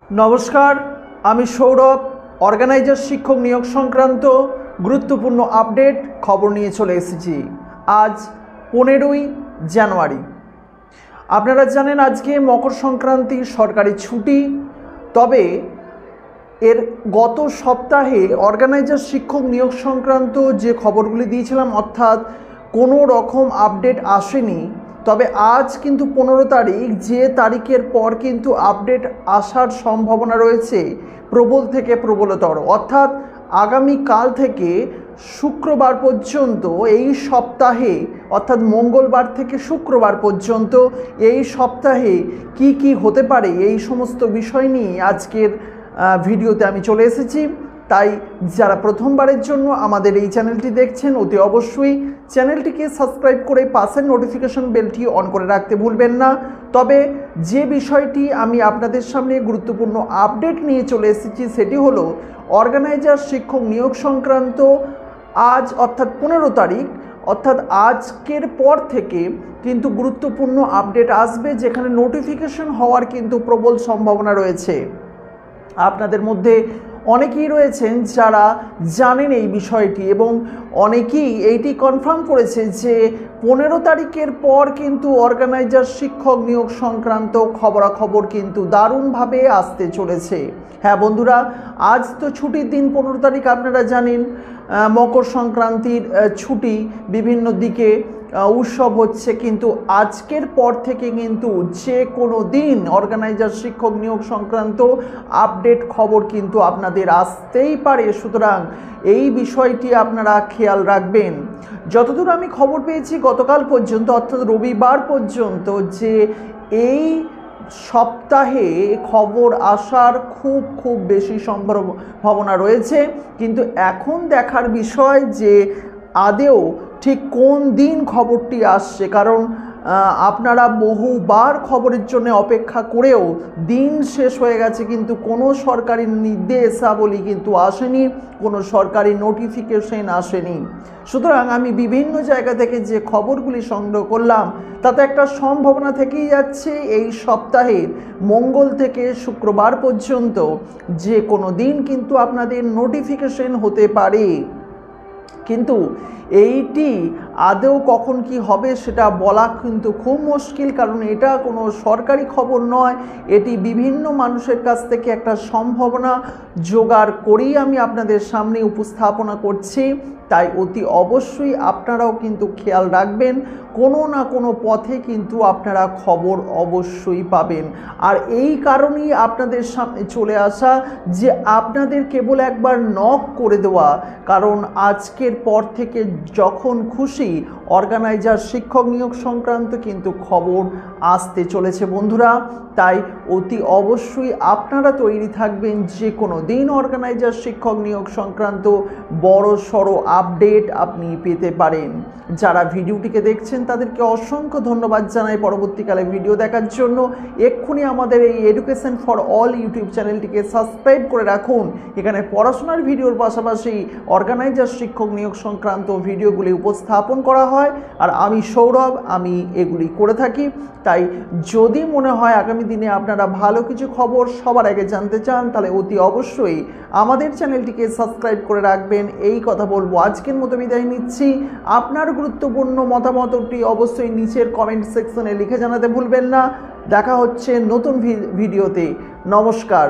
নমস্কার, আমি সৌরভ। অর্গানাইজার শিক্ষক নিয়োগ সংক্রান্ত গুরুত্বপূর্ণ আপডেট খবর নিয়ে চলে এসেছি। আজ 15ই জানুয়ারি। আপনারা জানেন আজকে মকর সংক্রান্তি, সরকারি ছুটি। তবে এর গত সপ্তাহে অর্গানাইজার শিক্ষক নিয়োগ সংক্রান্ত যে খবরগুলি দিয়েছিলাম, অর্থাৎ কোনো রকম আপডেট আসেনি। তবে আজ কিন্তু 15 তারিখ, যে তারিখের পর কিন্তু আপডেট আসার সম্ভাবনা রয়েছে প্রবল থেকে প্রবলতর। অর্থাৎ আগামীকাল থেকে শুক্রবার পর্যন্ত এই সপ্তাহে, অর্থাৎ মঙ্গলবার থেকে শুক্রবার পর্যন্ত এই সপ্তাহে কি কি হতে পারে, এই সমস্ত বিষয় নিয়ে আজকের ভিডিওতে আমি চলে এসেছি। তাই যারা প্রথমবারের জন্য আমাদের এই চ্যানেলটি দেখছেন, অতি অবশ্যই চ্যানেলটিকে সাবস্ক্রাইব করে পাশের নোটিফিকেশন বেলটি অন করে রাখতে ভুলবেন না। তবে যে বিষয়টি আমি আপনাদের সামনে গুরুত্বপূর্ণ আপডেট নিয়ে চলে এসেছি সেটি হলো অর্গানাইজার শিক্ষক নিয়োগ সংক্রান্ত আজ অর্থাৎ 15 তারিখ, অর্থাৎ আজকের পর থেকে কিন্তু গুরুত্বপূর্ণ আপডেট আসবে, যেখানে নোটিফিকেশন হওয়ার কিন্তু প্রবল সম্ভাবনা রয়েছে। আপনাদের মধ্যে অনেকেই রয়েছেন যারা জানেন এই বিষয়টি, এবং অনেকেই এইটি কনফার্ম করেছে যে 15 তারিখের পর কিন্তু অর্গানাইজার শিক্ষক নিয়োগ সংক্রান্ত খবরাখবর কিন্তু দারুণভাবে আসতে চলেছে। হ্যাঁ বন্ধুরা, আজ তো ছুটির দিন 15 তারিখ, আপনারা জানেন মকর সংক্রান্তির ছুটি, বিভিন্ন দিকে উৎসব হচ্ছে। কিন্তু আজকের পর থেকে কিন্তু যে কোনো দিন অর্গানাইজার শিক্ষক নিয়োগ সংক্রান্ত আপডেট খবর কিন্তু আপনাদের আসতেই পারে। সুতরাং এই বিষয়টি আপনারা খেয়াল রাখবেন। যতদূর আমি খবর পেয়েছি গতকাল পর্যন্ত, অর্থাৎ রবিবার পর্যন্ত, যে এই সপ্তাহে খবর আসার খুব বেশি সম্ভাবনা রয়েছে। কিন্তু এখন দেখার বিষয় যে আদেও ঠিক কোন দিন খবরটি আসছে, কারণ আপনারা বহুবার খবরের জন্য অপেক্ষা করেও দিন শেষ হয়ে গেছে, কিন্তু কোনো সরকারি নির্দেশাবলী কিন্তু আসেনি, কোনো সরকারি নোটিফিকেশন আসেনি। সুতরাং আমি বিভিন্ন জায়গা থেকে যে খবরগুলি সংগ্রহ করলাম তাতে একটা সম্ভাবনা থেকেই যাচ্ছে এই সপ্তাহের মঙ্গল থেকে শুক্রবার পর্যন্ত যে কোনো দিন কিন্তু আপনাদের নোটিফিকেশন হতে পারে। কিন্তু এইটি আদৌ কখন কি হবে সেটা বলা কিন্তু খুব মুশকিল, কারণ এটা কোনো সরকারি খবর নয়। এটি বিভিন্ন মানুষের কাছ থেকে একটা সম্ভাবনা জোগাড় করেই আমি আপনাদের সামনে উপস্থাপনা করছি। তাই অতি অবশ্যই আপনারাও কিন্তু খেয়াল রাখবেন, কোনো না কোনো পথে কিন্তু আপনারা খবর অবশ্যই পাবেন। আর এই কারণেই আপনাদের সামনে চলে আসা যে আপনাদের কেবল একবার নক করে দেওয়া, কারণ আজকের পর থেকে যখন খুশি অর্গানাইজার শিক্ষক নিয়োগ সংক্রান্ত কিন্তু খবর আসতে চলেছে বন্ধুরা। তাই অতি অবশ্যই আপনারা তৈরি থাকবেন, যে কোনো দিন অর্গানাইজার শিক্ষক নিয়োগ সংক্রান্ত বড় সড়ো আপডেট আপনি পেতে পারেন। যারা ভিডিওটিকে দেখছেন তাদেরকে অসংখ্য ধন্যবাদ জানাই পরবর্তীকালে ভিডিও দেখার জন্য। এক্ষুনি আমাদের এই এডুকেশন ফর অল ইউটিউব চ্যানেলটিকে সাবস্ক্রাইব করে রাখুন। এখানে পড়াশোনার ভিডিওর পাশাপাশি অর্গানাইজার শিক্ষক নিয়োগ সংক্রান্ত ভিডিওগুলি উপস্থাপন করা হয়, আর আমি সৌরভ, আমি এগুলি করে থাকি। তাই যদি মনে হয় আগামী দিনে আপনারা ভালো কিছু খবর সবার আগে জানতে চান, তাহলে অতি অবশ্যই আমাদের চ্যানেলটিকে সাবস্ক্রাইব করে রাখবেন। এই কথা বলবো, আজকের মতো বিদায় নিচ্ছি। আপনার গুরুত্বপূর্ণ মতামতটি অবশ্যই নিচের কমেন্ট সেকশনে লিখে জানাতে ভুলবেন না। দেখা হচ্ছে নতুন ভিডিওতে। নমস্কার।